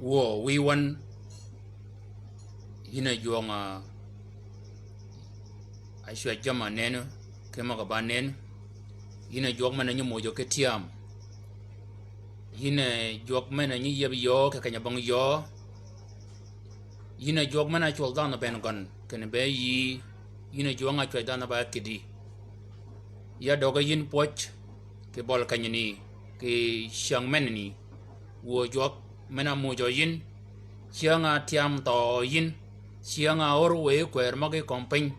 Wo we won ina juanga aishwa jama neno kema ka banen ina juak mana nyu mojo ke tiam ina juak mana nyu yeb yo ka kanya bang yo ina juak mana chol dan ben gon ken be yi ina juanga chwa dan ba kidi ya doga yin poch ke bol kanyani ke shang menni wo juak mana mojo yin chianga tiam to yin chianga orwe kwer mage kompany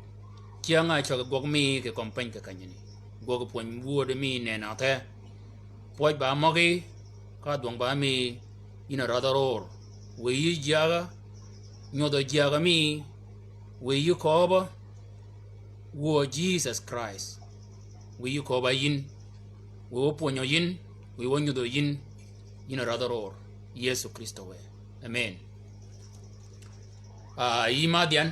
chianga chog gog mi ke kompany ke kanyani gog pon wuode mi ne na te poj ba mage ka dong ba mi ina radaror we yi jaga nyodo jaga mi we yi koba wo Jesus Christ we yi koba yin wo ponyo yin we wo nyodo yin ina radaror Yesu Kristo we amen ima dian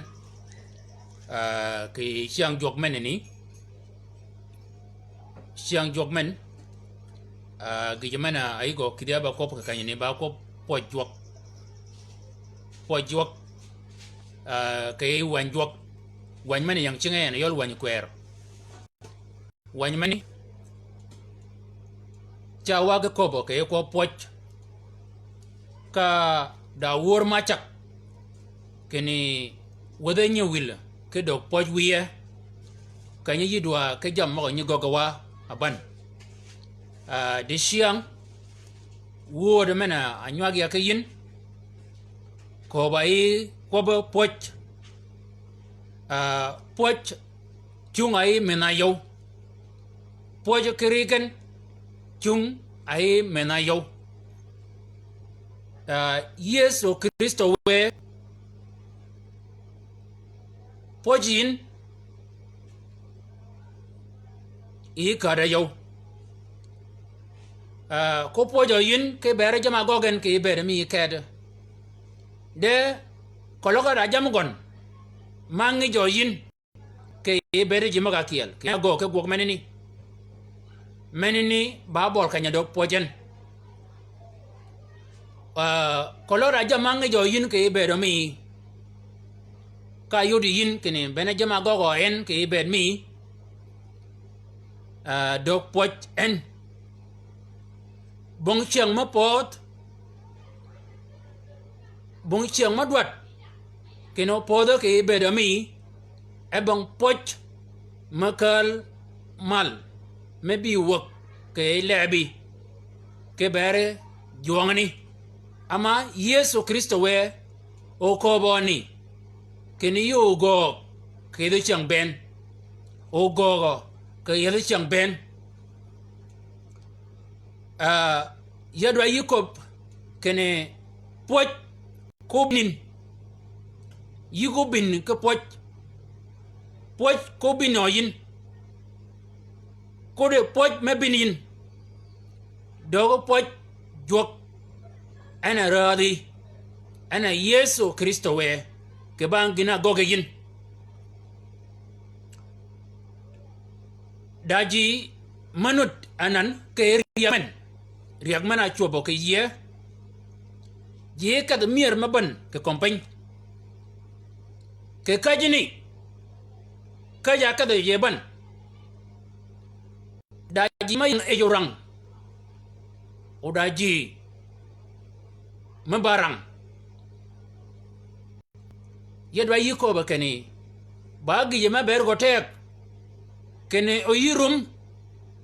ke siang jok men ni siang jok men ke jamana ai go kidia ba ko ka kanyani ba ko pojok ke wan jok wan man yang chinga na yol wan kwer wan mani chawa ga ko bo ke ko poj ka da wor machak keni wada nya wil ke dok poj wiya kanya yidwa ke jam mo nyi gogawa aban de siang wo de mena anywagi ya yin ko bai ko ba poj poj chung ai mena yo poj keriken chung ai mena yo Yesu Kristo we pojin I kada yo ko pojo yin ke bere jama gogen ke bere mi kede de koloka da jam gon mangi jo yin ke bere jima ga kiel ke go ke gok menini ba bol kanya dok pojen kolora jama mangi jo yin ke bere mi ka yudi yin kene bene jama gogo en ke bere mi dok poj en bong chiang ma pot bong chiang ma duat keno podo ke bere mi e bong poj makal mal maybe wak ke lebi ke bere juangani ama Yesu Kristo we o koboni keni yo go ke do chang ben o go ke yele chang ben yadwa yikop kene poj kobnin yigo bin ke poj kobinoyin kode poj mebinin dogo poj jok ana radi ana Yesu Kristo we ke bangina goge yin daji manut anan ke riagman a chubo ke ye ka de mier maban ke kompany ke kajini kaja ka de yeban daji may ejorang o daji mabarang yedwa yiko ba keni bagi yema ber gotek kene oyirum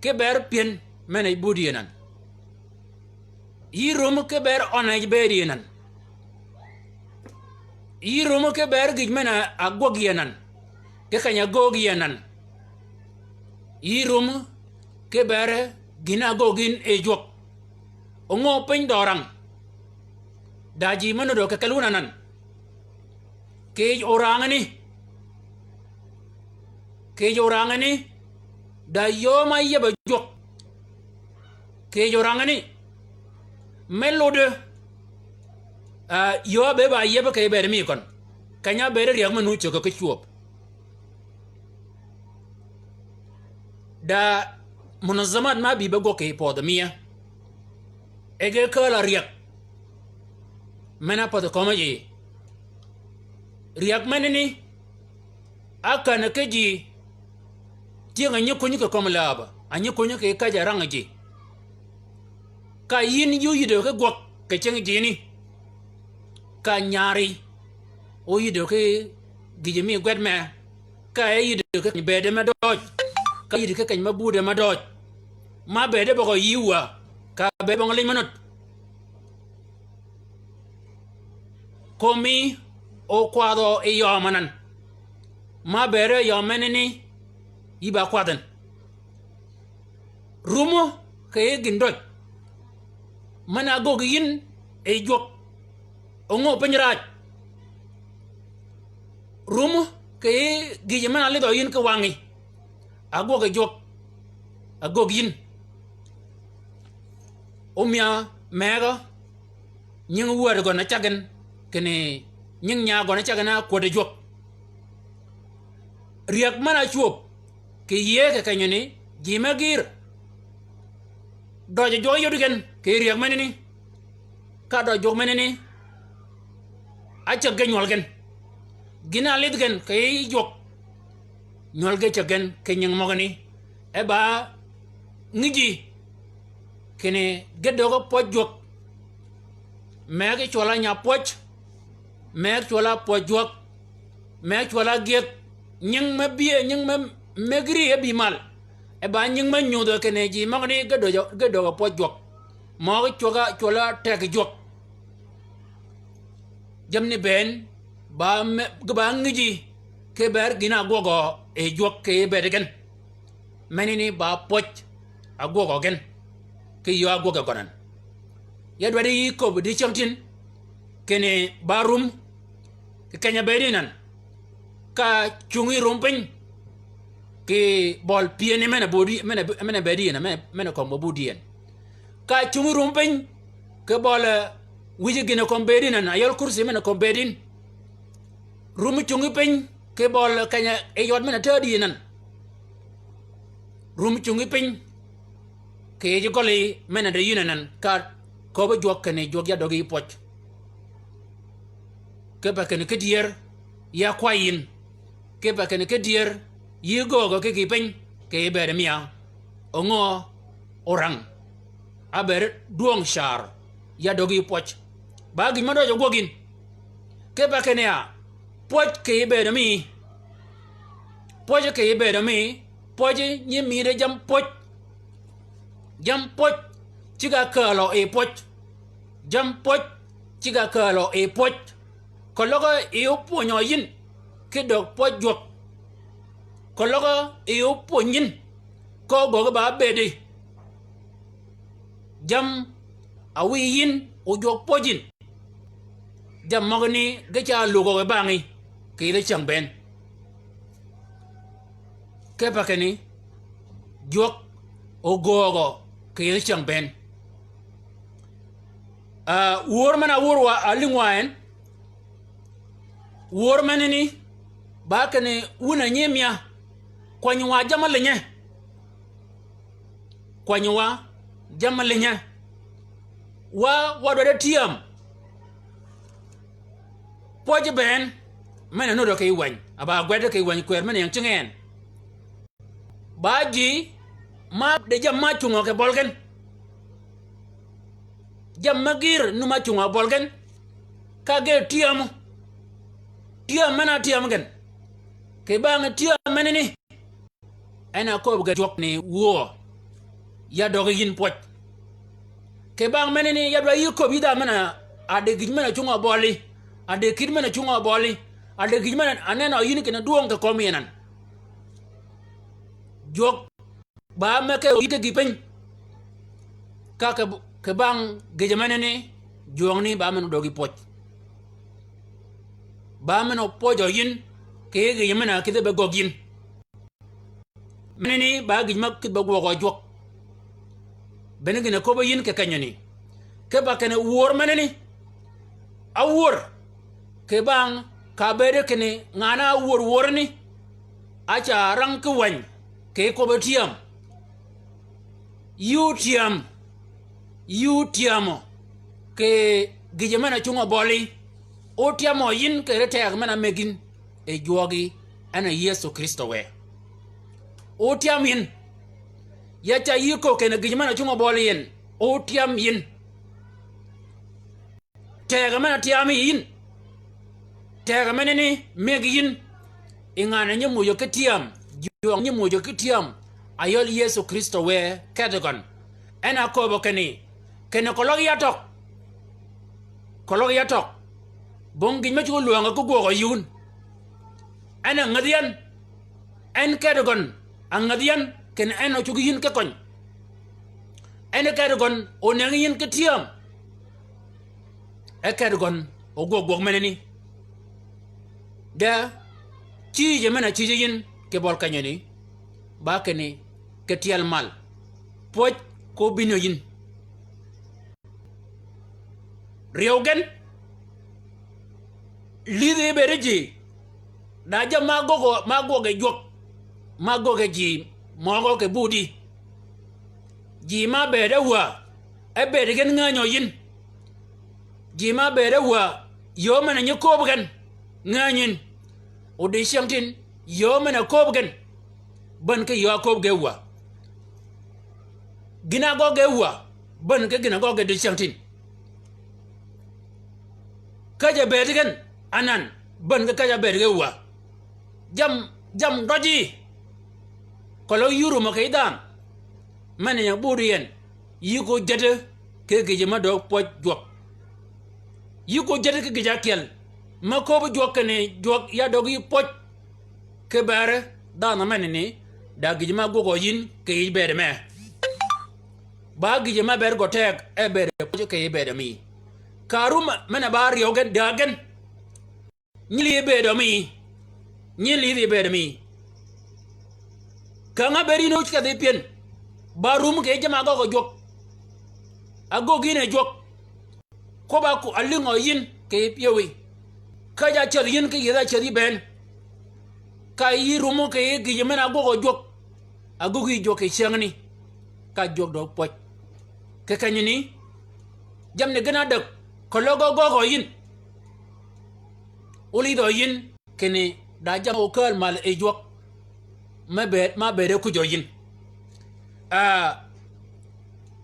ke ber pien mene budienan yirum ke ber onaj berienan yirum ke ber gijmena agogienan ke kanya gogienan yirum ke ber gina gogin ejok ongo pen dorang daji mano do ke kalunanan ke orangani da yoma yeba jok ke orangani melode yo be ba yeba ke ber mi kon kanya ber riak manu choko ke chuop da munazamat ma bi be go ke podamia ege kala riak mena pod komaji riak menini akana keji tianga nyokonyi ke komlaba anyokonyi ke kaja rangaji ka yin yu yido ke gok ke cheng jini ka nyari o yido ke gijimi gwedme ka yido ke bede ma doj ka yido ke kany mabude ma doj ma bede boko yiwa ka be bong le manut komi o kwado e yomanan ma bere yomenini yiba kwadan rumo ke gindoj mana gog yin e jok ongo penyraj rumo ke gije mana le do yin ke wangi agog e jok agog yin omya mega nying wuar go na chagen kene nying nya go na chagana ko de jok riak mana chuop ke ye ke kanyoni jimagir doje jo yodugen ke riak menini ka do jok menini acha genyol gen gina lidgen ke jok nyol ge chagen ke nyang mogani eba ngiji kene gedogo pojok mege chola nya poj meg chola pojok meg chola get nyang mabie nyang megri e bimal e ba nyang ma nyudo kene ji magni gedo pojok mo chola tek jok jamni ben ba gba ngiji ke ber gina gogo e jok ke bedegen menini ba poj agogo gen ke yo agogo gonan yadwadi ko di chamtin kene barum ke kanya berinan ka chungi rumpin ke bol piene mena bodi mena bedina mena ko bodien ka chungi rumpin ke bol wiji gina ko bedina na yol kursi mena ko bedin rum chungi pin ke bol kanya e yod mena tadi nan rum chungi pin ke je goli mena de yunanan ka ko ba jok kene jok ya dogi poch ke ba kene ke dier ya kwayin ke ba kene ke dier yi gogo ke kipen ke ber mia ongo orang aber duong shar ya dogi poch ba gi mado jogin ke ba kene ya poch ke ber mi poch ke ber mi poch ni mi de jam poch chiga kalo e poch jam poch chiga kalo e poch kologo e oponyo yin ke dog poch jok kologo e oponyin ko gogo ba bedi jam awi yin o jok pojin jam magni gacha lugo bangi kile chang ben ke pakeni jok o gogo kile chang ben wor mana worwa alingwaen wor manini bakane una nyemya kwanywa jamalenye kwanywa jamalenye wa wadode tiam poje ben mena no do kay wan aba gwede kay wan kwer mena yang cingen baji ma de jamma chungo ke bolgen jamma gir numa chungo bolgen kage tiam mena tiam gen ke bang tiam menini ana ko ga jok ni wo ya doga yin pot ke bang menini ya do yiko bida mena ade gijmena chungo boli ade kidmena chungo boli ade gijmena anena yin ke na duong ka komienan jok ba me ke yite gipen ka ke bang gijmena ni jong ni ba men dogi pot ba men o pojo yin ke gijmena kide be gogin menini ba gijmak kid ba go jok benegina ko ba yin ke kanyani ke ba kene wor menini awor ke bang ka bere kene ngana wor ni acha rang ku wan ke ko ba tiam yu tiamo ke gijemana chungo boli o tiamo yin ke rete mena megin e jogi ana Yesu Kristo we o tiam yin ya cha yiko kene gijmana chungo boli yin o tiam yin tega mana tiam yin tega menini megi yin ingana nyamu yo ketiam jong nyamu yo ketiam ayol Yesu Kristo we kadogon ena ko bo kene kologi yatok bongi ma chulo luanga ko go yun ana ngadian en kadogon angadian ken eno chugi yin ke kon ene kadogon onangi yin ketiam e kadogon o go meneni da ci je mena ci yin ke bol kanyani ba kene ketial mal poj ko bino yin riogen lide bereji da jam mago ge jok mago ge ji mogo ke budi ji ma bere wa e bere gen nganyo yin ji ma bere wa yo mena nyoko bugan nganyin o de shamtin yo mena ko bugan ban ke yo ko ge wa gina go ge wa ban ke gina go ge de shamtin kaja bere gen anan ban ke kaja bere ge wa jam doji kolo yuru ma kay dam man ya burien yiko jete ke ge ma do poj jok yiko jete ke ge kel ma ko bu jok ne jok ya dogi poj ke bare da na man ni da ge ma gogo yin ke bere me ba ge ma ber go tek e bere poj ke bere mi karuma mana ba riogen dagen nyili bere mi nyili bere mi kanga beri no chika de pien barum ke jama go jok ago gine jok ko ba ku alingo yin ke piewi kaja chal yin ke yeda chali ben kai rumo ke gi jama go jok ago gi jok e changni ka jok do poj ke kanyini jamne gana dak ko logo go yin uli do yin kene da jamo kal mal e jok ma bere ku joyin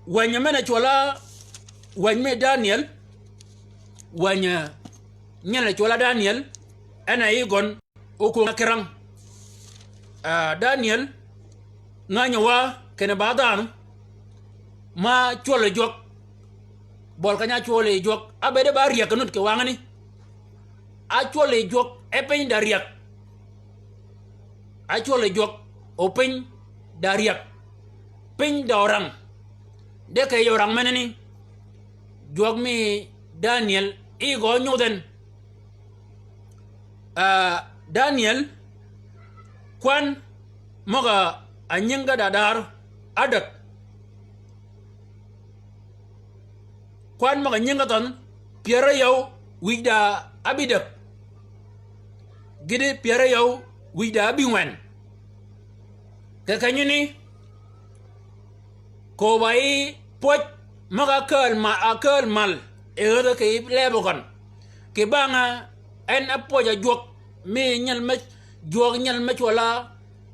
wanya mena chola wanya Daniel wanya nyala chola Daniel ana igon oku kerang Daniel nganya wa kene badan ma chola jok bol kanya chola jok abede bariya kanut ke wangani a chola jok epen dariak a chola jok open dariak pin da orang de ke yorang meneni jog mi Daniel igo nyuden Daniel kwan moga anyinga dadar adat kwan moga nyinga ton piara yow wida abidak gidi piara yow wida abiwen ke kanyuni ko bai poch moga akal mal ere ke lebogon ke banga en apoja jok mi nyal ma jog nyal ma chola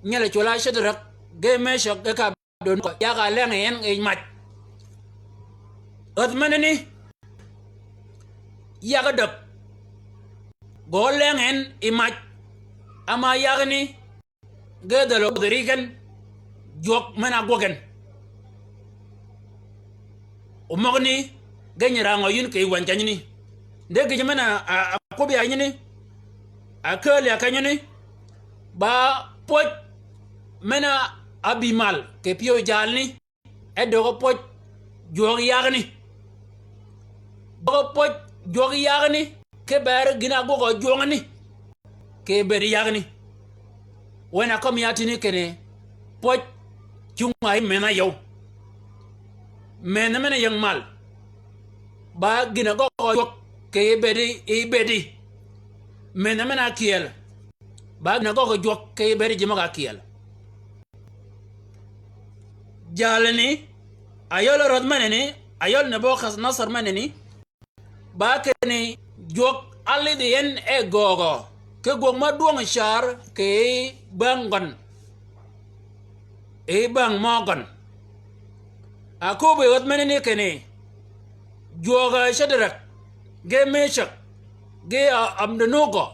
nyal chola shedrak ge me shok ge ka don ko ya ga leng en e mat od manani ya ga dok go leng en e mat ama ya ga ni ge dalo derigen jok mana gogen o mogni ge nyara ngoyin ke wancani de ge mana ko bi ayini akali akanyini ba poch mena abimal ke pio jalni edo poch jogi yagni bo poch jogi yagni ke ber gina go jongani ke ber yagni wena kom yatini kene poch chungay mena yow mena yang mal ba gina go jok ke bedi mena kiel ba na go jok ke beri jima kiel jalani ayol rod maneni ayol ne bo khas nasar maneni ba kene jok ali de en e gogo ke gog ma duong shar ke bangon e bang mogon akobe rod maneni kene joga shadrak ge meshak ge amdenogo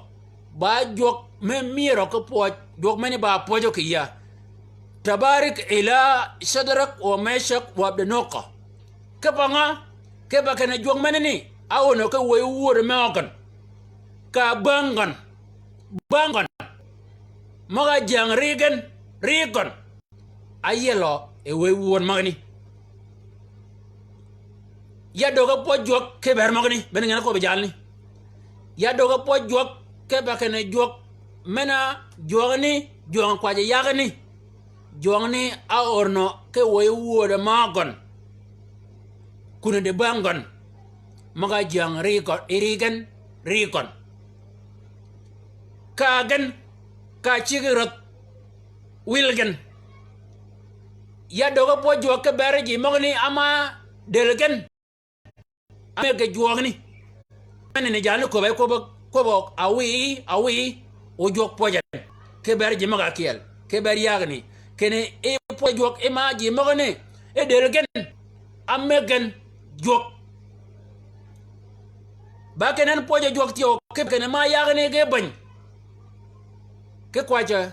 ba jok me miro ko po jok meni ba pojo kiya tabarik ila shadrak wa meshak wa abdenogo ke banga ke ba kana jok meneni awono ke we wur meogon ka bangon maga jang rigon ayelo e we wur magni ya doga po jok ke ber magni ben ngana ko be jalni ya doga po jok ke ba kene jok mena jogni jong kwaje yagni jongni a orno ke woy woda magon kuna de bangon maga jang rigon kagen ka chigirot wilgen ya doga po jok ke berji magni ama delgen ame ke jogni ne jani ko bay ko awi o jok pojan ke ber ji maga kiel ke ber yagni kene e po jok e ma ji magane e delgen amegen jok ba kenen po jok tio ke kene ma yagni ge ban ke kwaja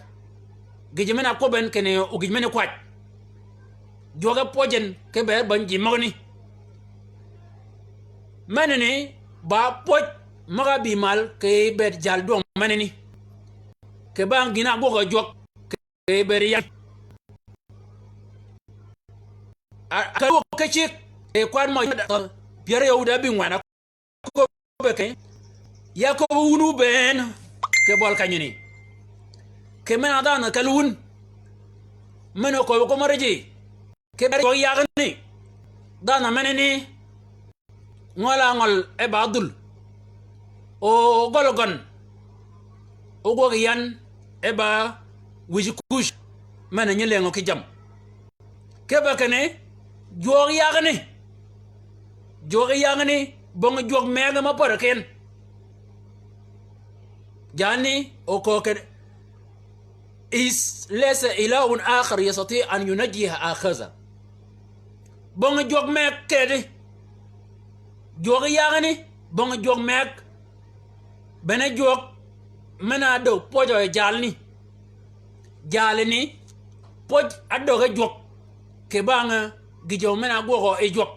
gijimena ko ben kene o gijimena kwaj joga pojan ke ber ban ji magni manene ba poch maga bi mal ke bet jal dong maneni ke bang gina go jok ke ber ya ka ko ke chik e kwan mo piere yo da bi ngwana ko be ke ya ko unu ben ke bol kanyini ke mena da na kalun mena ko marji ke ber yo yagni da na maneni ngola ngol e badul o golgon o gogian e ba wijikush mana nyele ngo kijam keba kane jog yagni bong jog mega ma paraken jani o ko ke is laysa ilahun akhar yastati an yunajjiha akhaza bong jog mek kede jog yagni bong jog mek bene jog mena do pojo jalni poj ado ga jog ke banga gijo mena gogo e jog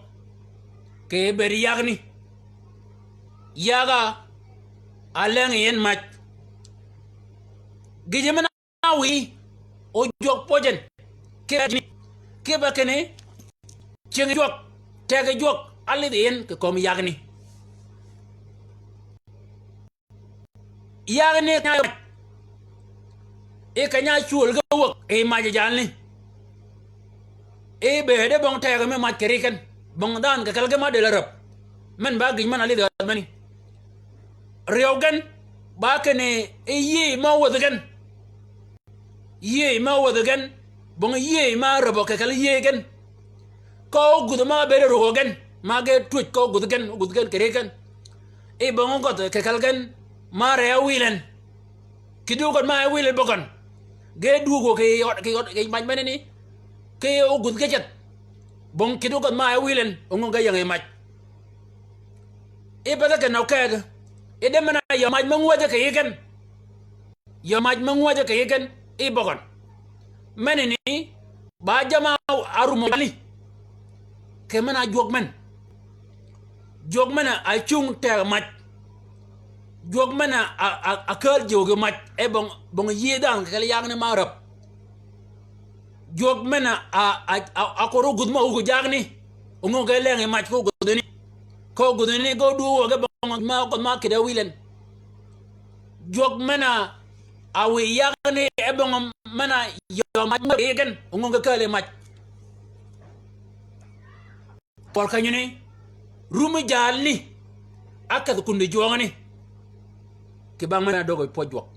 ke beri yagni yaga aleng yen mach gije mena wi o jog pojen ke ba kene ceng jog tega jok ali den ke kom yagni e kanya chul ga wok e ma jalni e be de bong tega me ma keriken bong dan ka kalga ma de la rap men ba gi man ali da mani riogan ba kene e yi ma wodagan yi ma wodagan bong yi ma rabo ka kal yegen ko guduma be rogan ma ge twit ko gudgan keriken e bong ko ka kalgan ma re wilen kidu gon ma wilen bogon ge dugo ke yot ke maj meneni ke o gud ke jet bon kidu gon ma wilen ongo ga yang maj e bada ke no ka e de mana ya maj mangwaje ke yegen ya maj mangwaje ke yegen e bogon meneni ba jama arumo ali ke mana jogmen a chung te maj jogmen a kal joge maj e bon yedan ke yang ne marab jogmen a koro gudma ugo jagni ongo ga lenge maj ko gudeni go duwo ga bon ma ke da wilen jogmen a we yagne e bon mana yo maj egen ongo ga kale maj por kanyune rumi jalni akad kunde jongani ke bang mana dogo pojwok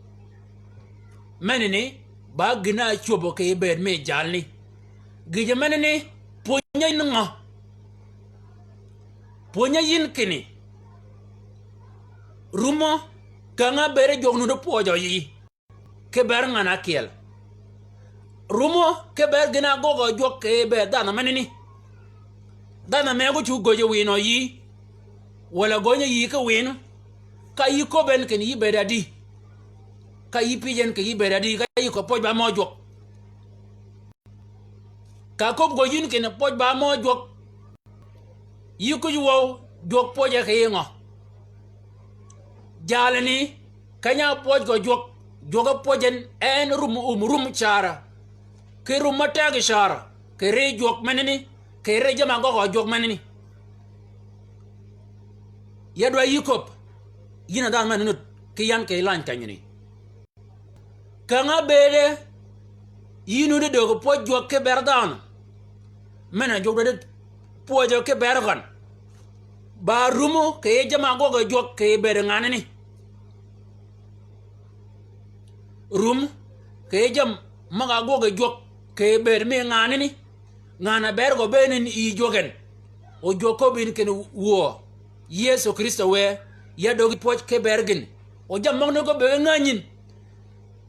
menene ba gina chobo ke bed me jalni gije menene ponya yin kini rumo kanga bere jognu do pojo yi ke ber ngana kiel rumo ke ber gina gogo jok ke be dana menene dana mego chu goje wino yi wala gonya yi ka wino ka yi ko ben ken yi bedadi ka yi pijen ke yi bedadi ka yi ko poj ba mojo ka ko go yin ken poj ba mojo yi ko wo jok poje ke ngo jalani kanya poj go joga pojen en rum chara ke rum mata ke chara ke re jok meneni ke re jama go jok meneni yadwa yikop yina dan manut ke yan ke lan kanyini kanga bere yinu de dogo pojo ke berdan mena jogo de pojo ke bergan ba rumo ke jama go jok ke ber nganani rum ke jam maga go jok ke ber me nganani ngana ber go benen I jogen o joko bin ken wo Yesu Kristo we ya dogi poch ke bergin o jam magno go be nganyin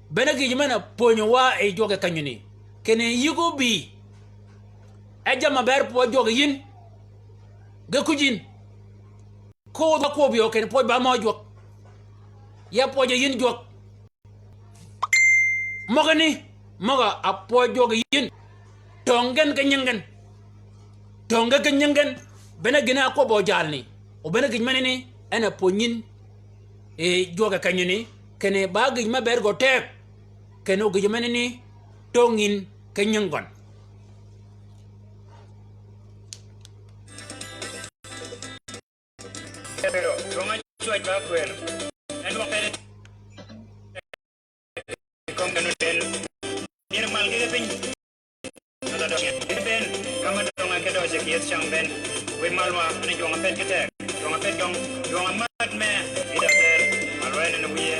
bena gi mana ponyo wa e joge kanyini kene yigo bi e jam ber po joge yin ga kujin ko da ko bi o ken poch ba mo jog ya poje yin jog mogani moga a po joge yin tongen kanyangen bena gina ko bo jalni o bena gi manene ana ponyin e joga kanyini kene bagi ma bergo tek kene gi manene tongin kanyangon pero ronga choi ba kwer en wa pere kom ganu den normal ge pin ada do ben kama ronga ke do je kiet chang ben we malwa ni jonga pet ke tek jonga pet jonga mat me ida ter malwa ni wiye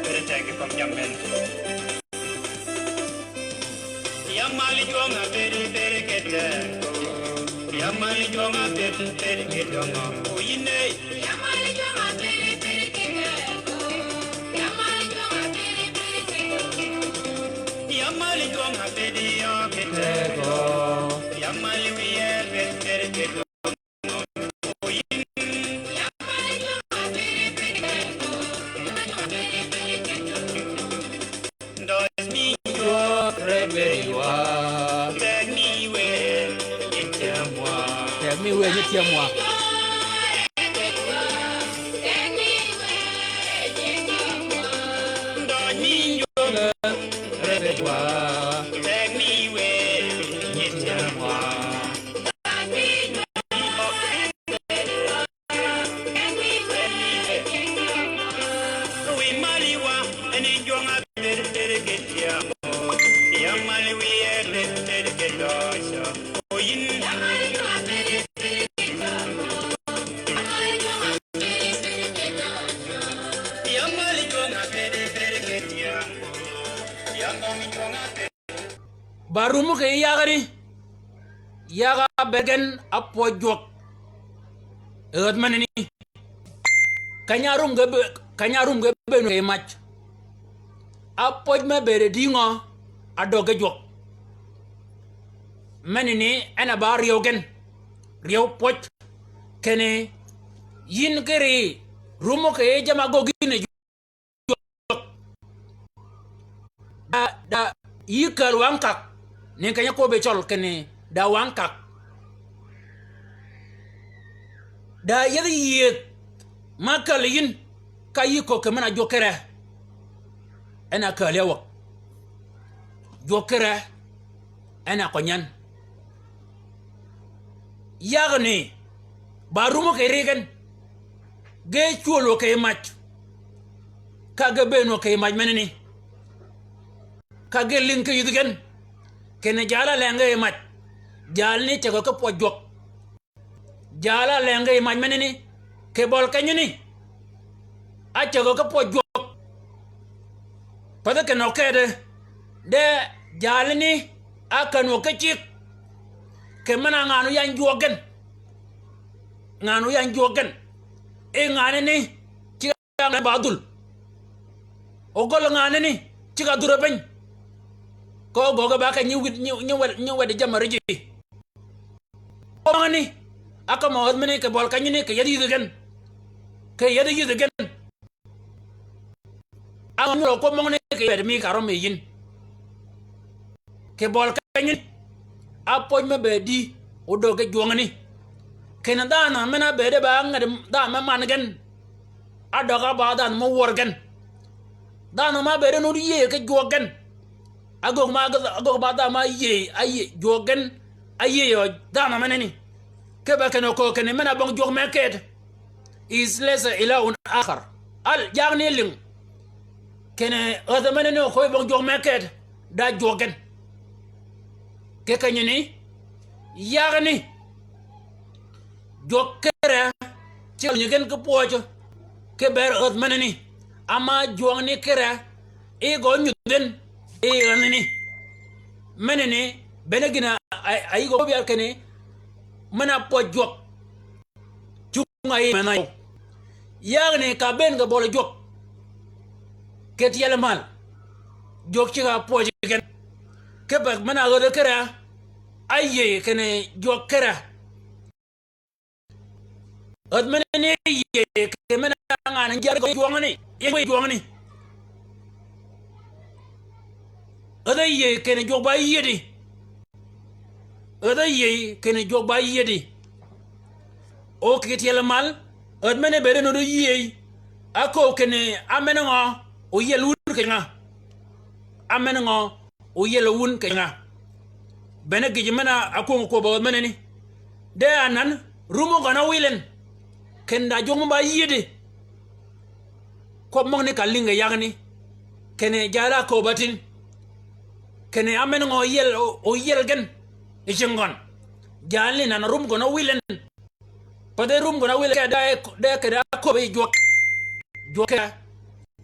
pere tek kom jam ben yamali jonga pere ke tek yamali jonga pere ke jonga oyine yamali jonga pere ke tek yamali jonga pere ke yamali jonga pere ke tek yamali wiye pere ke Tiens-moi. barum ke yagani yaga bergen apo jok eut manini kanyarum gebe no e match apo me bere dingo adoge jok manini ana ba riogen riyo poch kene yin kere rumo ke jama gogine da yikal wankak ne kanya ko be chol kene da wankak da yadi yet makal yin kayiko ke mana jokere ana kalewa jokere ana konyan yagne barumo ke regen ge chulo ke match kaga beno ke match meneni kage link yudigen kene jala lenga e match jalni tego ko pojok jala lenga e match meneni ke bol kanyuni a tego ko pojok pada ke no kede de jalni akano ke chik ke mana nganu yan jogen e ngane ni ci nga badul o gol ngane ni ci ga dura bañ ko goga ba ka ñu wad jamari ji ko ngani aka mo wad mene ke bol ka ñu ne ke yadi yugen am no ko mo ne ke yadi mi karo me yin ke bol ka ñu apoj me be di o doge jongani kena dana mena bede ba ngade da ma mangen adoga ba dan mo worgen dana ma bede no ye ke jogen agog ba da ma ye aye jogen aye yo dana meneni ke ba keno ko kene mena bong jog me ket is lesa ila un akhar al jagni ling kene oda meneni ko bong jog me ket da jogen ke kanyini yagni jokere ci ñegen ko pocho ke ber ot manani ama jongni kere e go ñuden e ganani manani benegina ay go biar kene mana pojok ci ngay manay yagne ka ben ga bolo jok ket yele mal jok ci ga pojo gen ke ba mana go de kere ayye kene jokere ot menene ye ke mena ngana jar ko jongani ye jongani oda ye kene jogba yedi oda ye kene jogba yedi o kitiel mal ot mene bere no ye ako kene amena ngo o yelun kenga amena ngo o yelun kenga bene gijimena ako ko ba menene de anan rumo gana wilen kenda jongo ba yede ko mogni kalinga yagni kene jara ko batin kene amen ngo yel o yel gen e jingon jalni nan rum gona wilen pade rum gona wilen da ke da ko be joka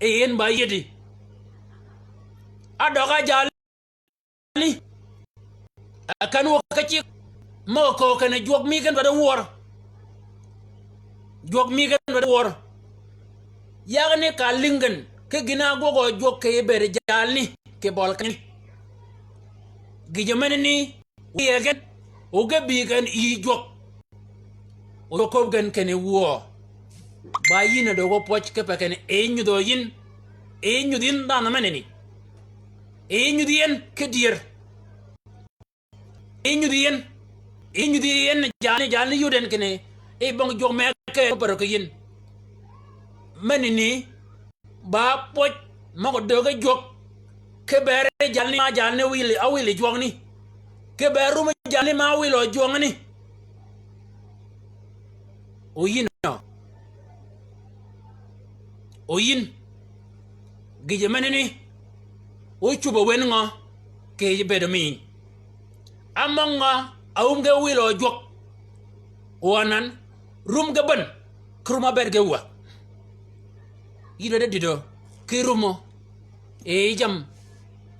e yen ba yedi adoga jalni akanu kachi mo ko kene jog mi gen bada wor jog mi gan wada wor yagne ka lingen ke gina gogo jog ke bere jalni ke bol kan gijamane ni yegen o gabi gan i jog o ko gan kene wo ba yina do go poch ke pa kene e nyu do yin e nyu din dana maneni e nyu dien ke dier e nyu dien jalni yuden kene e bong jog me ke paro ke yin manini ba poch mako doge jog ke bere jalni wili jogni ke beru ma jalni ma wilo jogni o yin gije manini o chuba wenga ke bedo min amanga awum ge wilo jog wanan rum gaban kruma berge wa ido de dido ke rumo e jam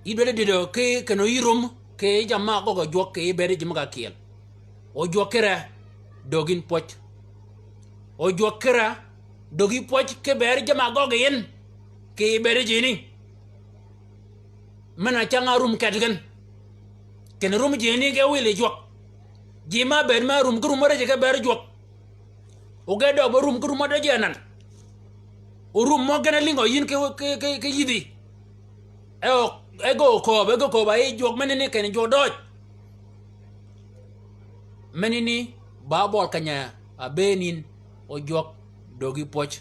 ido de dido ke kano yirum ke jama go jok ke bere jima ga kiel o jokera dogin poch o jokera dogi poch ke bere jama go yen ke bere jini mana changa rum kadgan ken rum jini ke wile jok jima ber ma rum grum re ke bere jok o ge do rum grum do jenan o rum mo gana lingo yin ke yidi ego ko ba e jok menene ken jodoj menini babol kanya abenin o jok dogi poch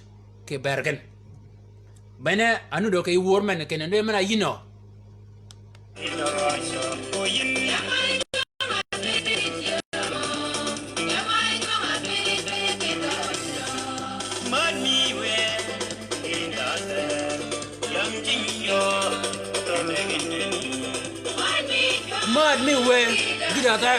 ke bergen bene anu do ke wor men ken ne mena yino mad me we gidata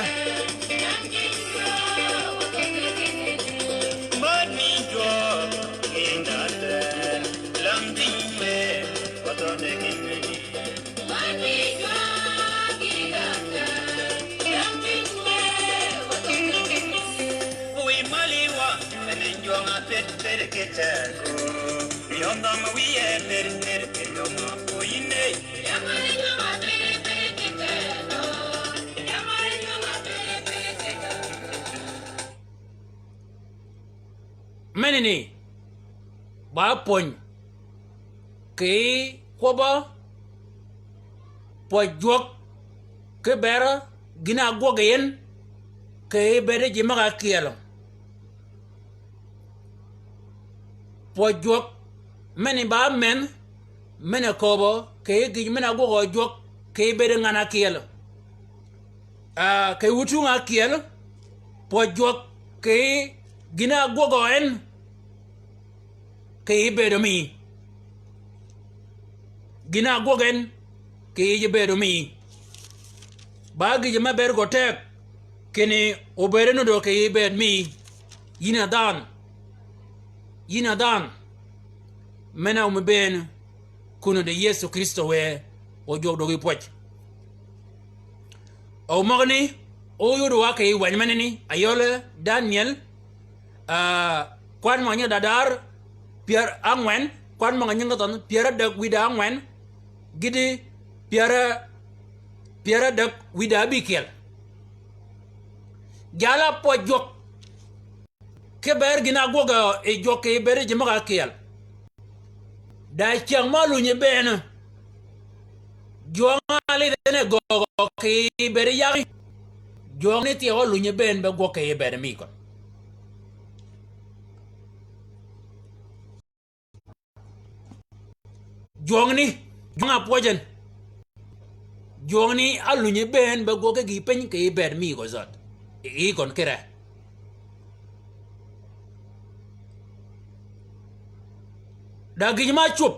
menini ba pon ke koba po jok ke bera gina gogen ke bere jima ga kielo po jok meni ba mena kobo ke gi mena gogo jok ke bere ngana kielo ke wutu nga kielo po jok ke gina gogo en ke bere mi gina gogen ke bedo mi bagi jama ber go tek kene o bere no do ke bed mi yina dan mena ben kuno de Yesu Kristo we o jog do gi poch o mogni o yodo wa ke wan manini ayole Daniel kwan mo nya dadar Pierre angwen kwan mo nya ngaton Pierre de wida angwen gidi Pierre de wida bikel gala po jok ke ber gina goga e jok ke ber jima kel da chang malu nye ben jonga le ne gogo ke ber yari jonga ti o lu nye ben be go ke ber mi ko jonga pojen jongni alunye ben be go ke gi pen ke ber mi ko zot e kon kera da gi ma chup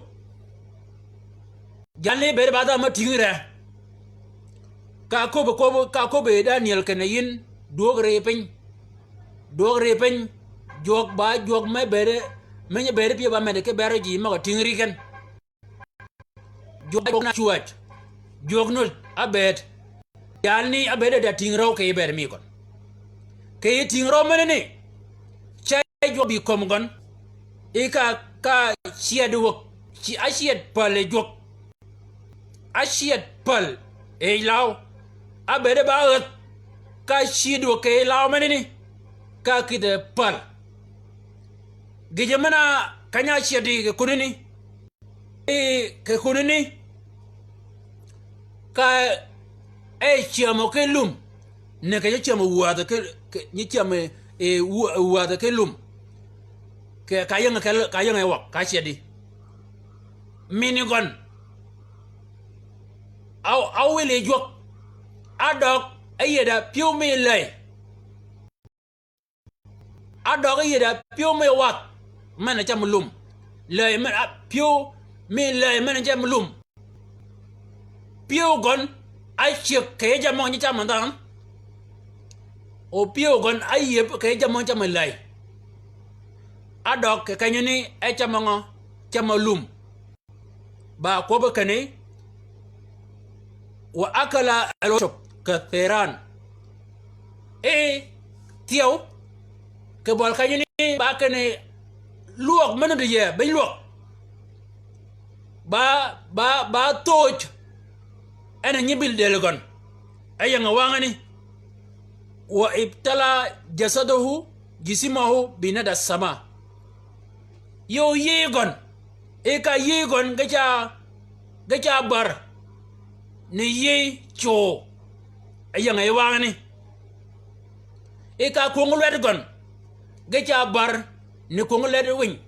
jalle ber bada ma tingre ka ko be Daniel kenayin dogre pen jog ba jog me bere menye bere pi ba me ke bere ji ma ko tingri ken jog na chuach jog no abet yalni abede da tingro ke ber mi kon ke tingro menene chay jog bi kom gon e ka chied wok chi asiet pal jog asiet pal e law abede ba ka chied wok e law menene ka kide pal gijemana kanya chiedi ke kunini ke kunini ka chamo ke lum ne ke chamo wada ke ni chamo wada ke lum ke kayanga wak ka chiedi minigon au wile jok adok ayeda piu mi lay adok ayeda piu mi wak mana chamo lum lay man piu mi lay mana chamo lum piu gon ai chik ke jamon ni chamo dan o piu gon ai yeb ke jamon chamo lay adok ke kanyuni e chamo lum ba ko ba kane wa akala al-shop kathiran tiao ke bol kanyini ba kene luok manu de ye ben luok ba toj ana nyibil delgon ayanga wangani wa ibtala jasadahu jisimahu binada sama yo yegon ka yegon gacha bar ni ye cho ayanga wangani ka kongolwed gon gacha bar ni kongolwed win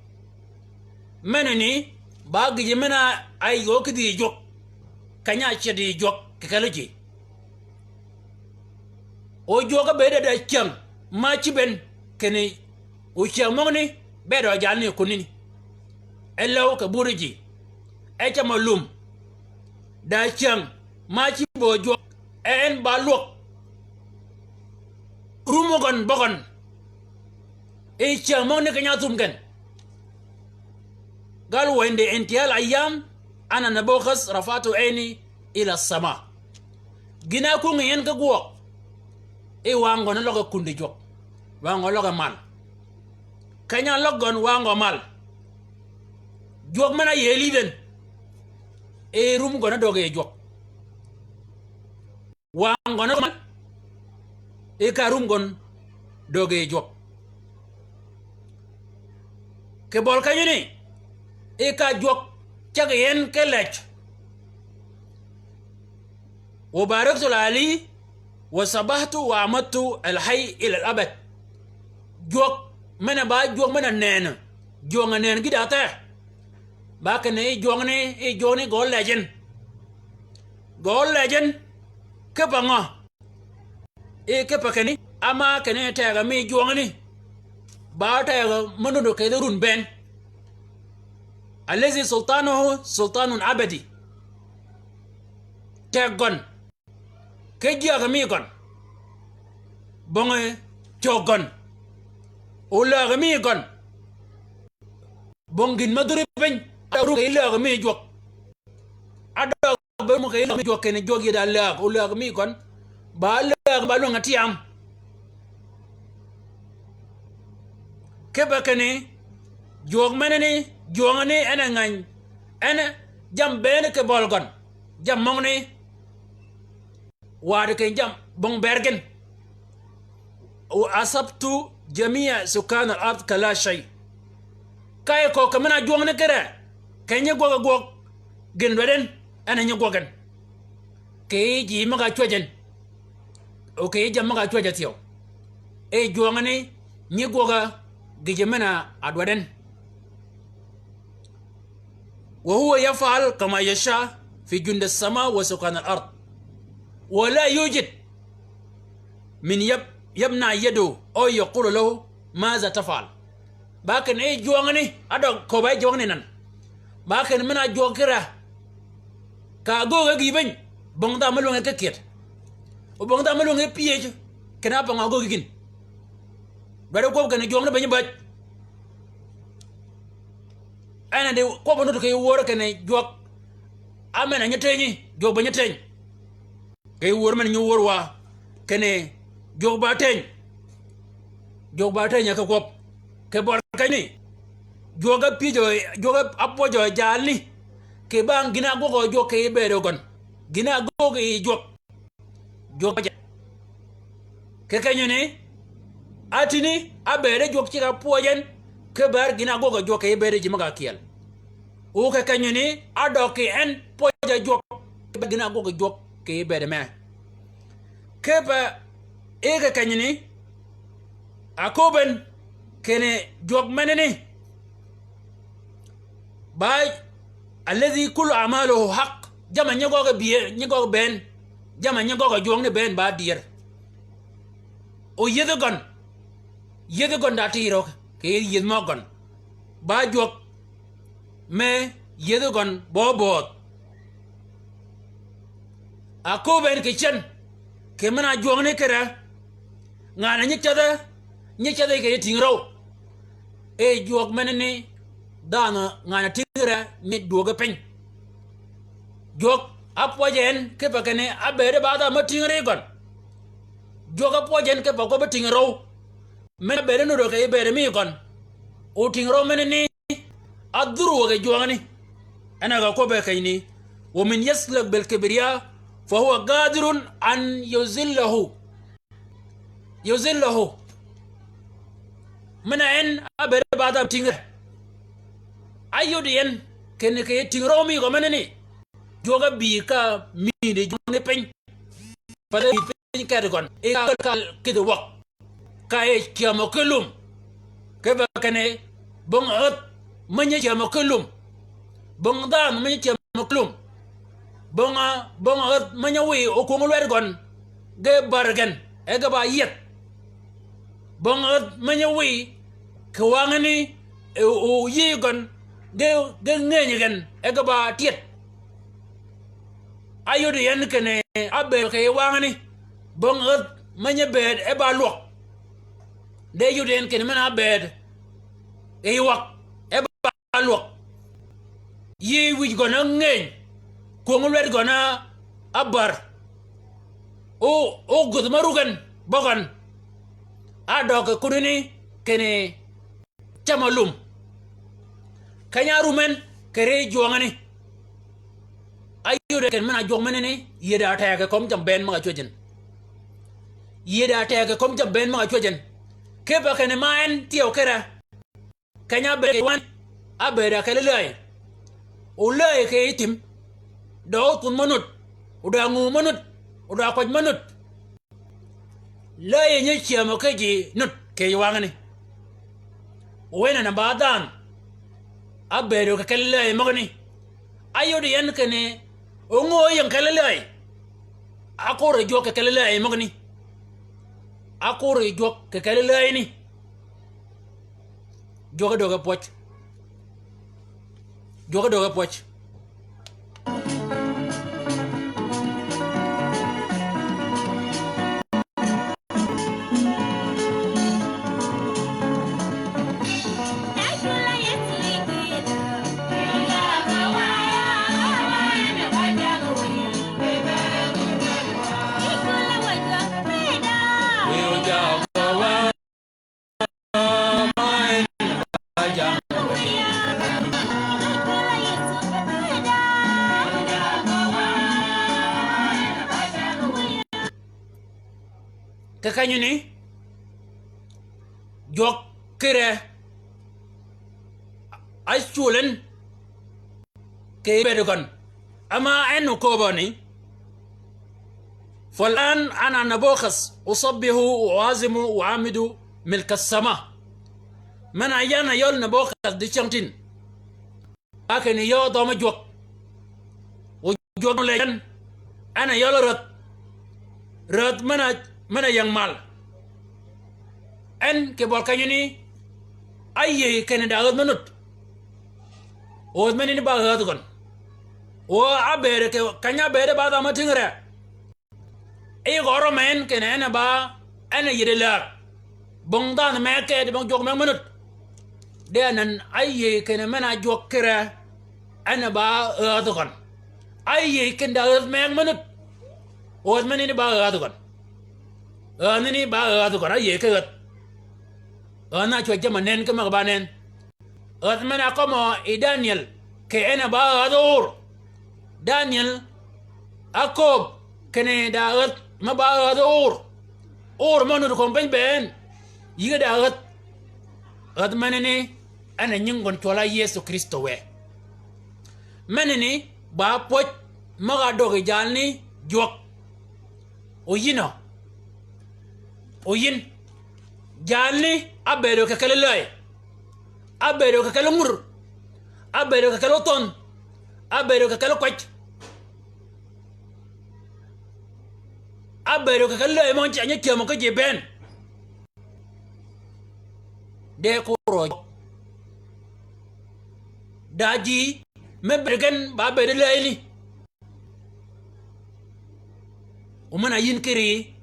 menani ba gije mena ay go kidi jok kanya chedi jok kekaleji o joga bede da cham ma ci ben kene o chamoni bedo jalni kunini elaw ka buriji e chama lum da cham ma ci bo jok en ba lok rumogon bogon e chamoni kanya tumgen قال وعند انتهاء الأيام أنا نبوخس رفعت عيني إلى السماء جنا كون ينك جوك وانغو نلقى كندي جوك وانغو لقى مال كنيا لقى وانغو مال جوك منا يليدن روم غنا دوغي جوك وانغو نلقى مال كروم غن دوغي جوك كبول كنيني ka jok chag yen kelech وباركت علي وصبحت وعمدت الحي الى الابد جوك من با جوك من نين جوك نين كده تا باكن جوني جول لجن كبانغا كبكني اما كني تاغا مي جوني با تاغا منو كيدرون بن الذي سلطانه سلطان عبدي تاغون كجي اغميغون بونغ تشوغون ولا اغميغون بونغين مدربين رو الى اغمي جوك ادا بمو كاي اغمي جوك كن جوغي دا لا ولا اغميغون با لا بالو ngatiam كبكني جوغ منني جوغني انا غان انا جام بين كبولغون جام موني وارك جام بون برغن وأصبت جميع سكان الأرض كلا شيء كاي كو كمنا جوغني كره كاي غوغ جن ودن انا نيغوغن كاي جي مغا توجن اوكي جام مغا توجاتيو اي جوغني نيغوغا جمنا ادودن وهو يفعل كما يشاء في جند السماء وسكان الأرض ولا يوجد من يمنع يده أو يقول له ماذا تفعل باكن اي جوغني ادو كوباي جوغني نان باكن منا جوكرا كا غوغا غيبن بوندا ملون ككيت وبوندا ملون بيج كنا بونغا غوغين بارو كوب كان جوغنا بني باج انا دي كوب نوت كاي وور كان جوك امنا نيتيني جوك با نيتين كاي وور من ني وور وا كان جوك با تين جوك با تين كا كوب ke bor kani joga pijo joga apojo jalni ke bang gina gogo joke bere gon gina gogo e joga ke kanyone atini abere jok ci pojen ke bar gina gogo joke bere jimaga kiel o ke kanyone adoke en poja jok gina gogo jok ke bere me ke ba e ke kanyone akoben كene جوك منني باي الذي كل اعماله حق جما نيغوغا نيغوغا بن جما نيغوغا جوغني بن با دير او يدغون داتيرو كي يدموغون با جوك مي يدغون بوبوت اكو بن كيچن كمنا جوغني كرا ngana nyechada ke tingro e jog menene dana ngana tira ni doga pen jog apojen ke pakene abere bada matingre gon joga pojen ke pako batingro men bere no do ke bere mi gon o tingro men ni aduru ge jogani ana ga ko be kayni wa min yaslak bil kibriya fa huwa qadirun an yuzillahu mana en abere bada tingre ayudi en ken ke tingro mi go men ni joga bi ka mi de jone pen pada pen ka de gon e ka ke de wak ka e kiamo kelum ke ba kane bong at manya kiamo kelum bong dan manya kiamo kelum bong at manya wi o ko ngol gon ge bargen e ga ba yet bong at manya wi ke wangani o yi gon ge ngenye gen e ga ba tiet ayodi yen kene abe ke wangani bong at manya bed e ba lok de yude yen kene mana bed e wak e ba lok yi wi gona ngeng ko ngol gona abar o gud marugan bogan adok kunini kene chamalum kanyarumen kere juangani ayude ken mana jog menene yeda ta ga kom jam ben ma chojen yeda ta ga kom jam ben ma chojen ke ba ken ma en tiyo kera kanya be wan abeda kele lay o lay ke itim do kun manut uda ngu manut uda kwaj manut lay nye chiamo ke ji nut ke wangani wena na badan abedo ke kele lay magani ayude yen kene ongo yang kelelai akore jok ke kelelai magni akore jok ke kelelai ni joga doga poch kanyu ni jok kere ay chulen ke bedogon ama enu kobani فالآن أنا نبوخس أصبه وعازم وعامد ملك السماء من أيانا يول نبوخس دي شانتين لكن يو دوم جوك وجوك لين أنا يول رد من yang mal en ke bol kanyuni ayye ken da manut o men ni ba ga gon o abere ke kanya bere ba da matingre e goro men ken ena ba ana yire la bong dan me ke de bong jog me manut de nan ayye ken mena jog kira ana ba ga gon ayye ken da me manut o men ni ba ga gon nini ba adu kora ye ke na chwa jama nen ke ma ba nen mena como e Daniel ke ena ba adur Daniel akob kene da ma ba adur manu ko ben yiga da menene ana nyingon tola Yesu Kristo we menene ba poch maga doge jalni jok o oyin jalni abedo ke kele lay abedo ke kele mur abedo ke kele ton abedo ke kele kwach abedo ke kele lay mon anya kemo ke ben de ko ro daji me bergen ba bedo lay ni o mana yin kiri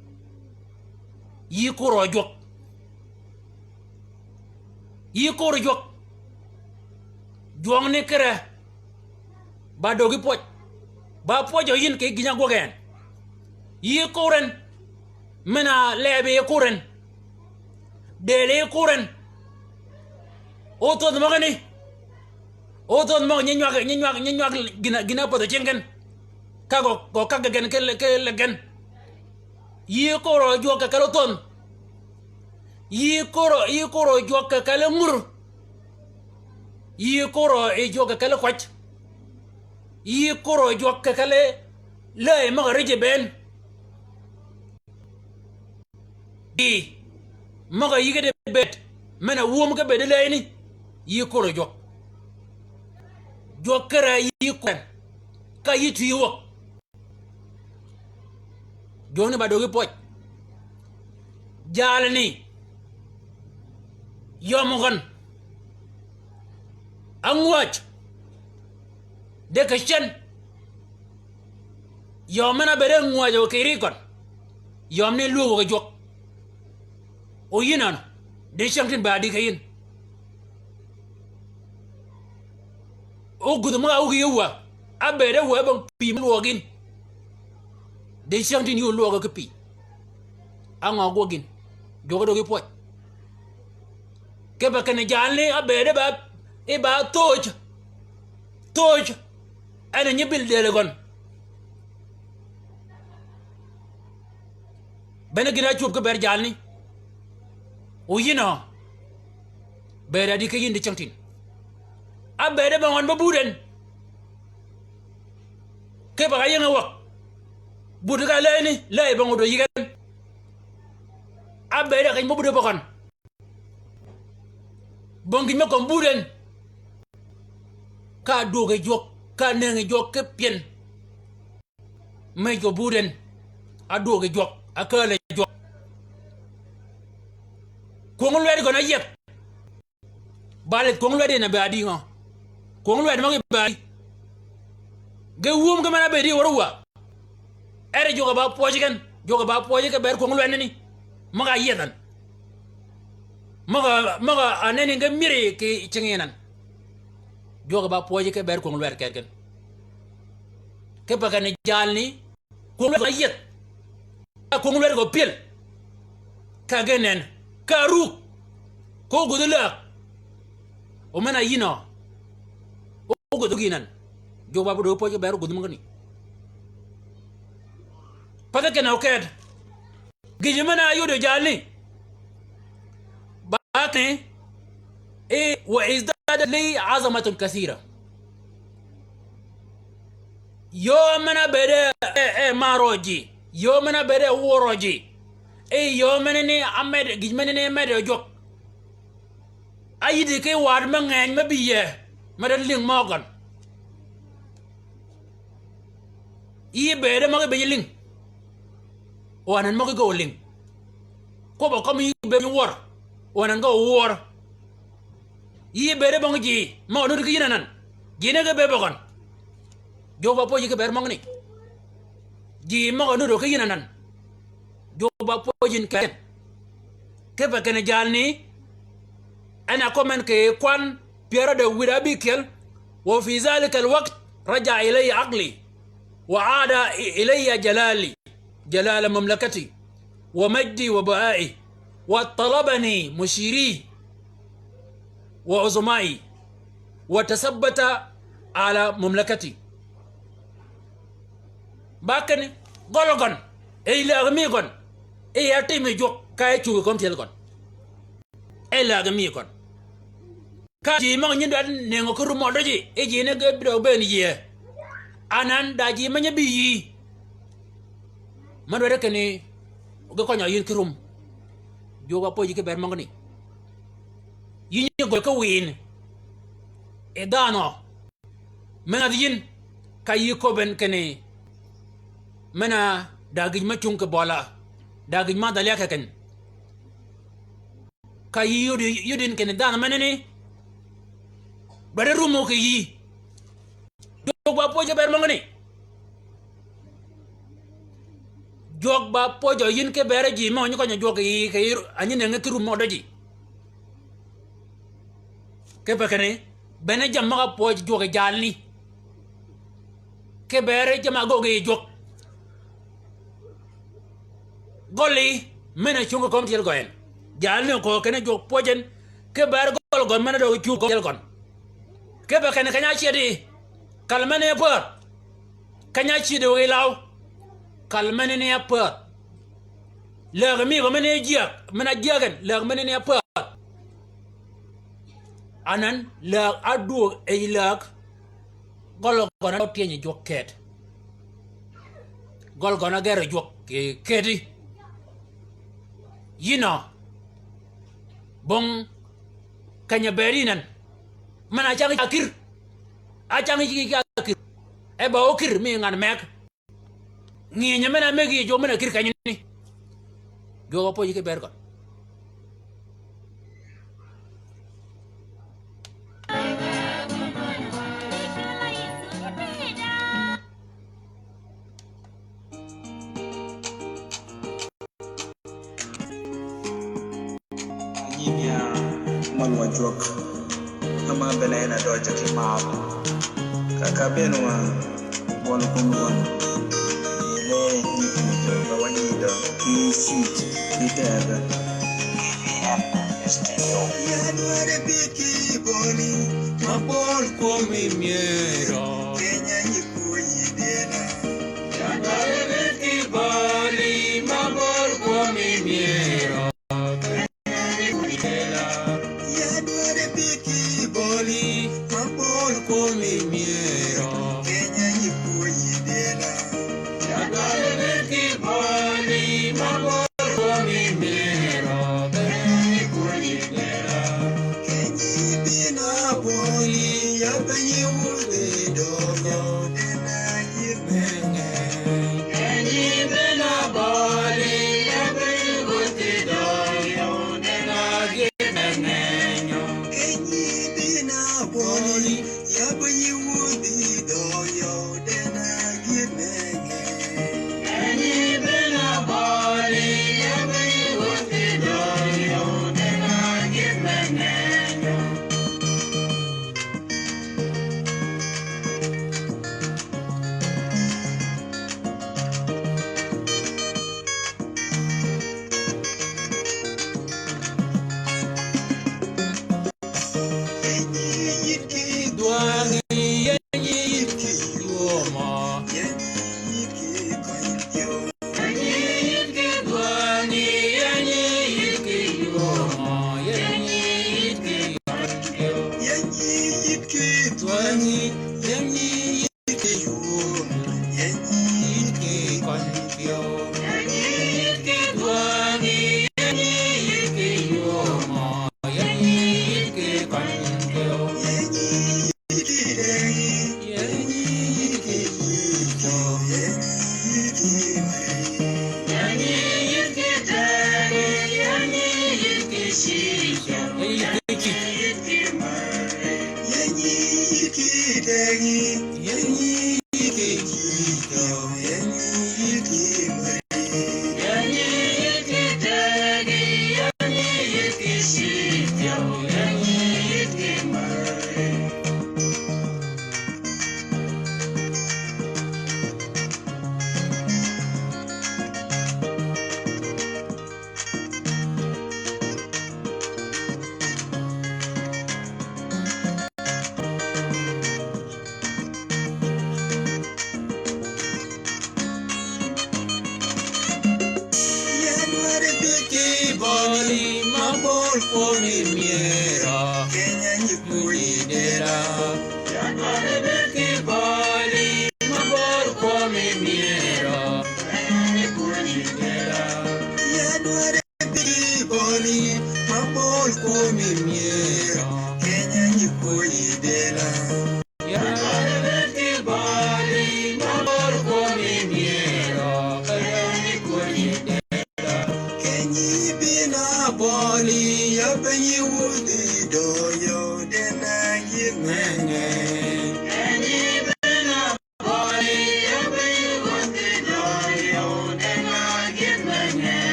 yi kuro jok juang ni kere ba dogi poch ba pojo yin ke ginya gogen yi kuren mena lebe kuren dele kuren oto de magani oto de mag nyenyak gina poto chengen kago ko kaga gen ke gen yi koro jo ka kaloton yi koro jo ka kalamur yi koro e jo ka kala kwach yi koro jo ka kale le magarije ben di maga yigede bet mena wom ka bede leni yi koro jo kara yi ko ka yi tuwo joni ba dogi poj jalni yomugon angwach de kashan yomana bere ngwajo kirikon yomne lugo ko jok o yinan de shantin badi kayin o guduma o yuwa abere wo ban pi login de shantin yu logo ko pi anga gogin jogo dogi poj ke ba kan jalni abere ba e ba toj ana nyibil delegon bena gina chup ko ber jalni o yina bere di kayin de chantin abere ba won ba buden ke ba yanga wak budu ka leni lay ba ngodo yigen abere kany mo budu bakon bongi me kon buden ka doge jok ka nenge jok ke pien me jo buden a doge jok a kale jok kongol wedi gona yek balet kongol wedi na badi ngo kongol wedi magi badi ge wum ga mana bedi warwa ere joga ba pojigen joga ba pojike ber kongol wedi ni maga yedan maga anene nga miri ki chengenan joga ba pojike ber kongol wedi kerken ke bagane jalni kongol wedi yet kongol wedi go pil ka genen karu ko gudula o mana yino o guduginan jo babu do poje beru gudum ngani pada kana oked gije mana yodo jalni baate e wa izdad li azamatun kathira yo mana bede maroji yo mana bede woroji yo menene amed gijmenene medo jok ayidi ke wad mangen mabiye madal ling mogon yi bede magi be ling wanan magi go ling ko ba komi be wor wanan go wor yi bede bangi ma do ki nanan gine ga be bogon jo ba poji ke ber mangni ji ma do ki nanan joba pojin ken keba ken jalni ana komen ke kwan piera de wida bikel wa fi zalika alwaqt raja ilayya aqli wa aada ilayya jalal mamlakati wa majdi wa ba'i wa talabani mushiri wa uzmai wa tasabbata ala mamlakati bakane gologon ila mi gon ya timi jok kay chu kom tel gon ela ga mi gon ka ji ma nyi dan ne ngo ko mo doji e ji ne ga bido ben ye anan da ji ma nyabi yi man wada kene ga ko nya yin krum jo ga poji ke ber ma ngani yi nyi go ko win e dano mena yin kay ko ben kene mena dagij ma chung ke bola dagij ma dalia ken kay yudin ken dana manene bare rumo ke yi jog ba pojo ber mangani jog ba pojo yin ke bere ji ma nyi ko nya jog yi ke anyi ne ngati rumo doji ke bakane bene jam ma pojo jog jalni ke bere jama goge jok golli mena chungo kom tiel goen jal ne ko kene jok pojen ke ber gol gon mena do chu ko tiel gon ke be kene kanya chedi kalmane pot kanya chedi we law kalmane ne pot le mi go mena jiak mena jiagan le mena ne pot anan le adu e lak gol gon tienye jok ket gol gon agere jok kedi yino bong kanya berinan mana changi akir changi akir e ba okir mi ngan mek ngi nyamena megi jo mena kir kanyini jo po yike bergo malwa jok ama benena do jaki maab kaka benwa won kumwon ile ni do wani do ki sheet ki daga ya duare biki boni mabol ko mi miero kenya ni kuyi dena ya duare biki boni mabol ko mi miero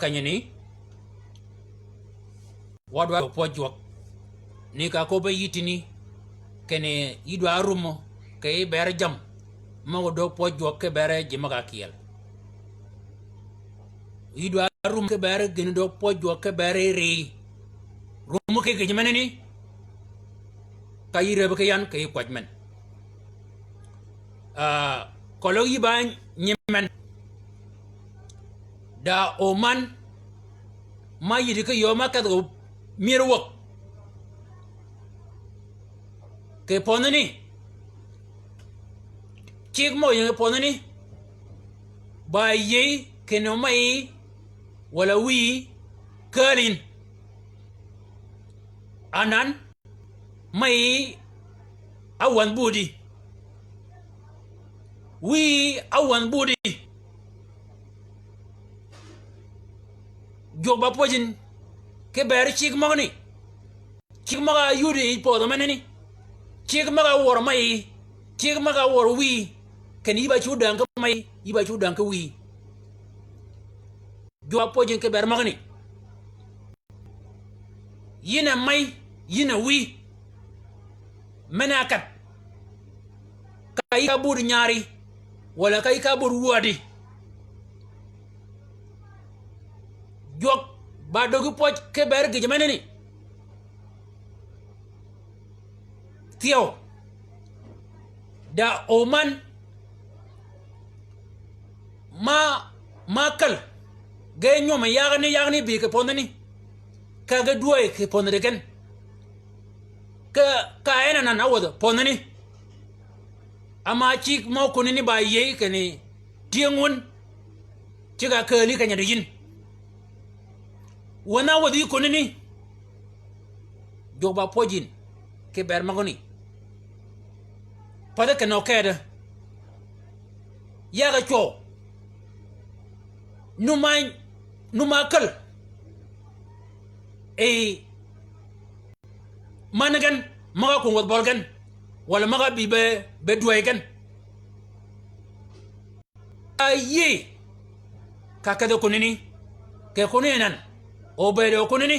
kanyani wadwa pojwok ni ka ko be yitini kene yidwa rumo ke ber jam mo do pojwok ke bere jimaga kiel yidwa rum ke bere gene do pojwok ke bere ri rumo ke jimane ni kayire be yan ke kwajmen kolo yiba nyemen da oman ma yidi ke yoma ka do mirwok ke ponani chik mo yung ponani ba ye ke no mai wala wi kalin anan mai awan budi wi awan budi joba pojin ke ber chik mo ni chik mo ga yudi po do manani chik mo ga wor mai chik mo ga wor wi ken yiba chu dan ka mai yiba chu dan ka wi joba pojin ke ber magni yina mai yina wi menakat kai ka bur nyari wala kai ka bur wadi jok ba dogu poj ke ber ge jamane tiyo da oman makal ge nyoma yagni bi ke pondani ka ga duwe ke pondade ken ka ena nan awado pondani ama chik mo kunini ba ye kene tiengun chiga kali kanya yin wana wadi kunini joba pojin ke ber magoni pada ke no keda yaga cho numakal managan maga kun wad bolgan wala maga bi be duwegan ayi kakado kunini ke kuninan o be do kunini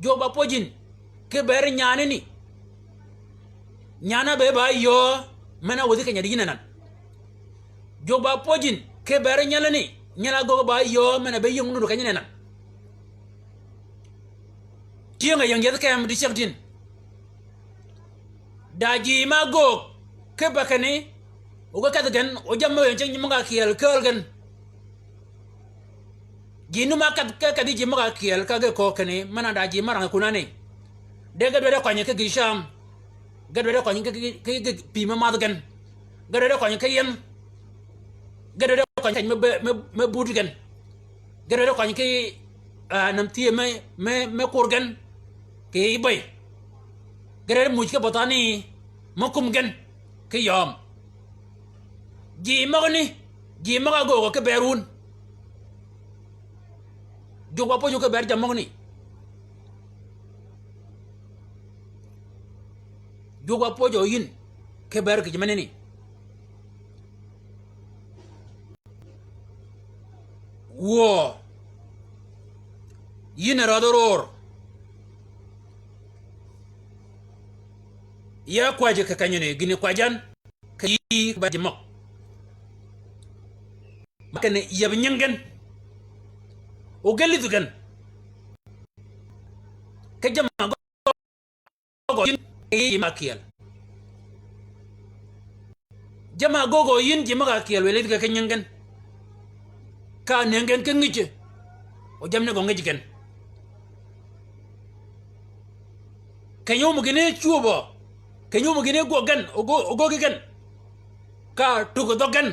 joba pojin ke ber nyanini nyana be ba yo mana wodi kanya dinan joba pojin ke ber nyalani nyala go ba yo mana be yung nu kanya nan tienga yang yada kayam di chakdin daji ma go ke bakane uga kadagan o jamma yang chang mga kiel kelgan jinu makat ke kadi jimaga kiel kage ko kane mana daji marang kunane dega do kwanya ke gisham gado do kwanya ke pima madgan gado do kwanya ke yem gado do kwanya me budgan gado do kwanya ke namtie me kurgan ke bay gare mujke batani makum gen ke yam ji maga go ke berun joga po joga ber jamagni joga po jo yin ke ber ke jmaneni wo yin radoror ya kwaje ka kanyene gini kwajan ka yi ba jima makane yab nyangen o galli dugan ka jama go yin makiyal jama gogo yin jima ka kiyal wele ka nyangen ka nyangen ka ngije o jamne go ngijigen kanyo mu gene chubo kanyo mo gene go gan ogo gan ka tugo dogan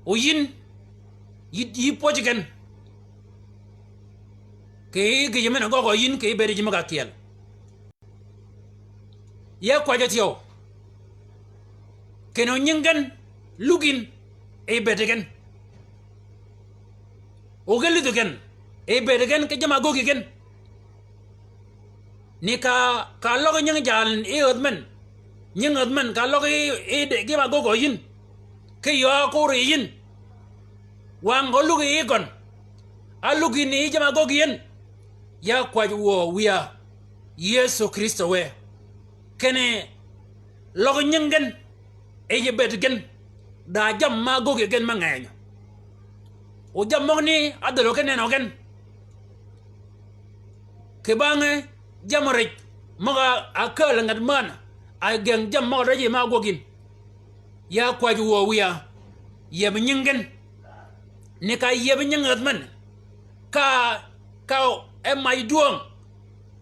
o yin yi poji gan ke yemena go yin ke bere jima ga kiel ya kwaje tiyo keno nyingan lugin e bere gan o gali dogan e bere gan ke jama go gan ni ka logo nyang jalan nyang adman ka logo de ge ba go yin ke yo ko re yin wang go lugi gon a lugi ni jama go gien ya kwaj wo wiya Yesu Kristo we kene logo nyingen e ye bet gen da jam ma go gen ma ngany o jam mo ni adalo kene no gen ke bange jamore maga akal ngat man a gen jam mo raji ma go gin ya kwaj wo wiya yeb nyingen ne ka yeb nyingat man ka e mai duong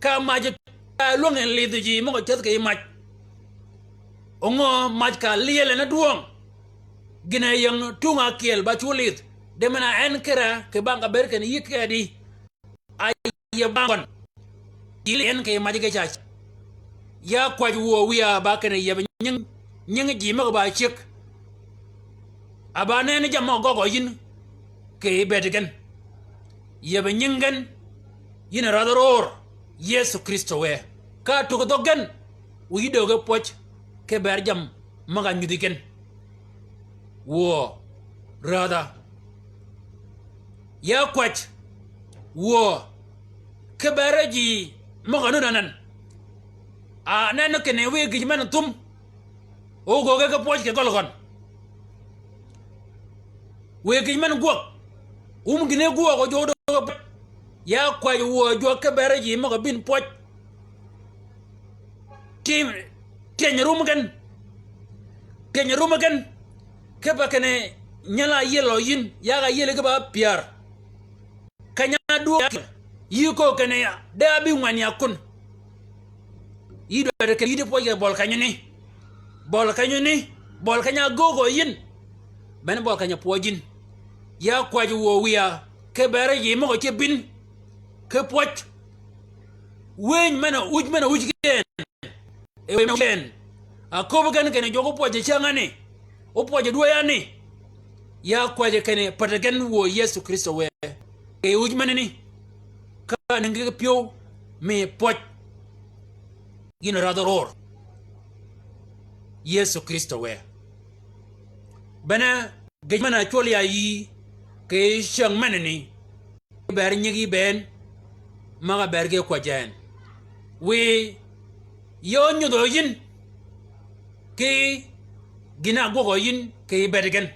ka maj ka luong en lidu ji mo chet ke maj ongo maj ka liele na duong gina yang tunga kiel ba chulit de mana en kera ke banga berken yike di ay bangon dilen ke maj ke chach ya kwaj wo wiya ba ken yeb nying ji mo ba chik abane ne jam go yin ke bedgen yeb nyingen yin radoror Yesu Kristo we ka to dogen wi doge poch ke berjam maga nyudiken wo rada ya kwach wo ke bereji maga nunanan a nan ke ne we gijman tum o goge ke poch ke golgon we gijman go gine go go jodo ya kwaj wo jo ke bereji maga bin poch tim tenyerum gen ke bakene nyala yelo yin ya ga yele ke ba piar kanya du yiko kene ya da bi ngani akun yido de ke yide poje bol kanyuni bol kanya gogo yin ben bol kanya pojin ya kwaj wo wiya ke bereji maga ke bin ke poch wen mana uj gen e men a ko gan kene jogo poje changane o poje duayani ya kwaje kene patagen wo Yesu Kristo we e uj manani ka nge pio me poch gina radoror Yesu Kristo we bana gejmana choli ayi ke shang manani ber nyigi ben maga berge kwajen we yo nyodo yin ke gina gogo yin ke bedegen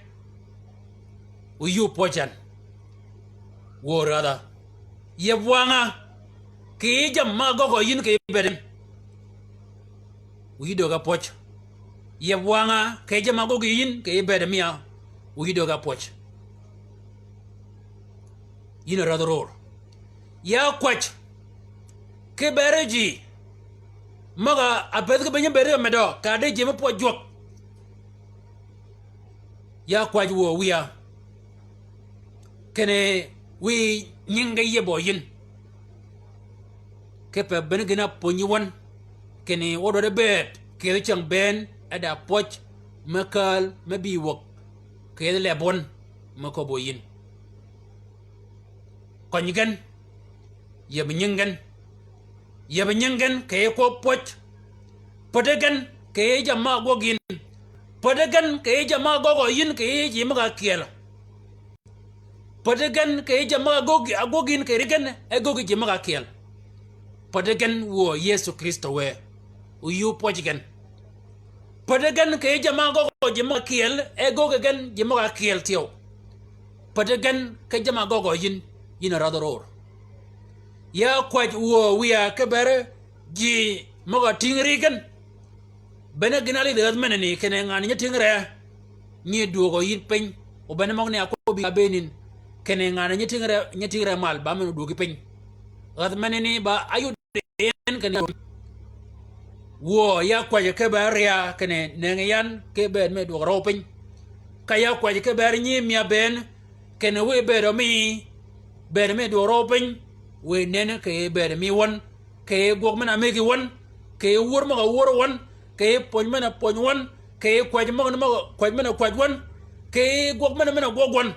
uyu pojan wo rada ye wanga ke jam ma gogo yin ke bedegen uyu doga poch ye wanga ke jam ma gogo yin ke bedemia uyu doga poch yin rada ror ya kwach ke bereji maga apet ke benya bere medo ka de jeme po jok ya kwaj wo wiya kene wi nyinga ye boyin ke pe ben gina ponyi won kene wodo de bet ke chang ben ada poch makal mabi wok ke le bon mako boyin konyigan ye nyingen ke ko poch podegan ke jama gogin podegan ke jama gogo yin ke jima ga kiel podegan ke jama gogi agogin ke rigan e gogi jima ga kiel podegan wo Yesu Kristo we uyu pochgen podegan ke jama gogo jima kiel e gogi gan jima ga kiel tio podegan ke jama gogo yin radoror ya kwaj wo wiya kebere ji moga tingrigen bene ginali de meneni kene ngani nyatingre ni duogo yin pen o bene mogni akobi abenin kene ngani nyatingre mal ba menu duogi pen gad meneni ba ayu den kene wo ya kwaj kebere ya kene nenyan kebe me duogo ro pen kaya kwaj kebere ni mia ben kene we bero mi bere me duogo ro pen we nene ke bere mi won ke gog mana megi won ke wor ma wor won ke pon mana pon won ke kwaj mana kwaj won ke gog mana gog won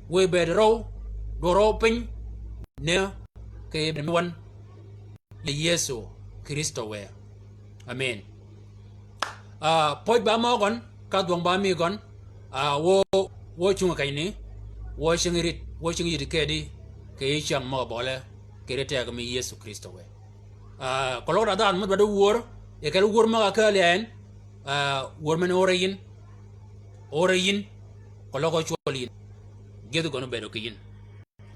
we bere ro do ro pin ne ke bere mi won le Yesu Kristo we amen poj ba mo gon ka dong ba mi gon wo chunga kai ni washing it kedi ke chang mo bole ke rete ga mi Yesu Kristo we ko ra dan mo do wor e ke wor ma ka len wor men ore yin ko lo ko cholin gedu gono bedo ke yin